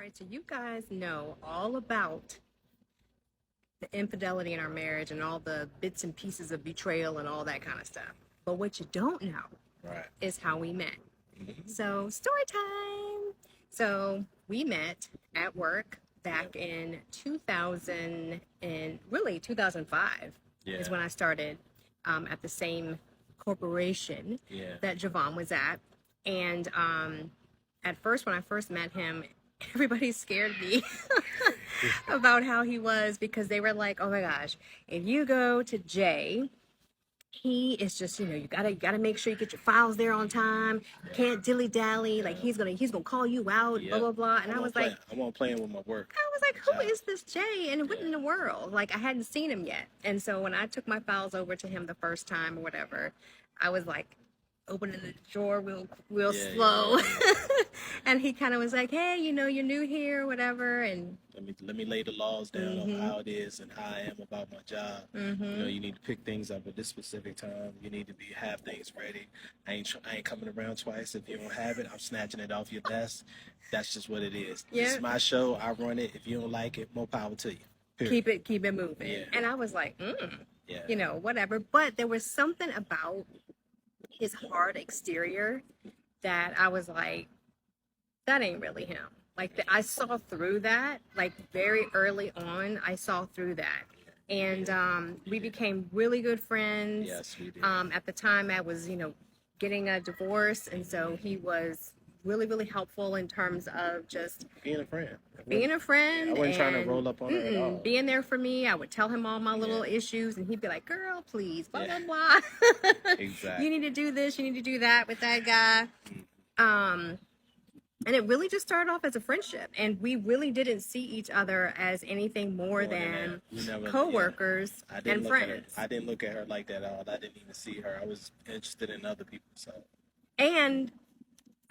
right, so you guys know all about the infidelity in our marriage and all the bits and pieces of betrayal and all that kind of stuff. But what you don't know Right. is how we met. Mhm. So, story time. So, we met at work back in 2000 and really 2005 is Yeah. when I started at the same corporation Yeah. that Jevonne was at. And at first, when I first met him, everybody scared me about how he was because they were like, "Oh my gosh, if you go to Jay, he is just, you gotta make sure you get your files there on time. You can't dilly dally. Like he's gonna call you out, blah Yep. blah blah." And I was like, I won't playing with my work. "Who Job. is this Jay? And what in Yeah. the world?" Like I hadn't seen him yet. And so when I took my files over to him the first time or whatever, I was like opening the drawer real Yeah, slow. yeah. And he kind of was like, "Hey, you're new here or whatever." And Let me lay the laws down on Mhm. how it is and how I am about my job. Mhm. You need to pick things up at this specific time. You need to have things ready. I ain't coming around twice. If you don't have it, I'm snatching it off your desk. That's just what it is. This Yeah. is my show. I run it. If you don't like it, more power to you. Period. keep it moving. Yeah. And I was like, Yeah. whatever. But there was something about his hard exterior that I was like, that ain't really him. Like I saw through that, like very early on, I saw through that. And we became really good friends. Yes, we did. At the time I was, getting a divorce. And so he was really, really helpful in terms of just Being a friend. being a friend. I wasn't trying to and, roll up on her at all. Being there for me. I would tell him all my little Yeah. issues and he'd be like, "Girl, please, blah, Yeah. blah, blah." Exactly. You need to do this, you need to do that with that guy. And it really just started off as a friendship. And we really didn't see each other as anything more than co-workers and friends. I didn't look at her like that at all. I didn't even see her. I was interested in other people. So And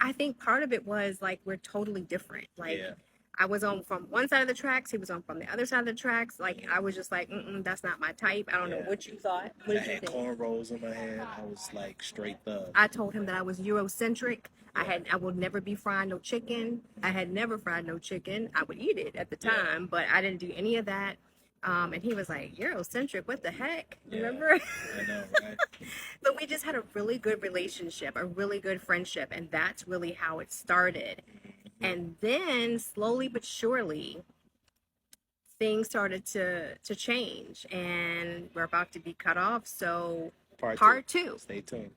I think part of it was like we're totally different. Like yeah. I was on from one side of the tracks, he was on from the other side of the tracks. Like I was just like, that's not my type. I don't know Yeah. what you thought. I What did you had think? cornrows in my head. I was like straight thug. I told him that I was Eurocentric. I would never be frying no chicken. I had never fried no chicken. I would eat it at the time, but I didn't do any of that. And he was like, "Eurocentric, what the heck?" Yeah. Remember? I know, right? But we just had a really good relationship, a really good friendship, and that's really how it started. And then slowly but surely, things started to change, and we're about to be cut off. So part two. Stay tuned.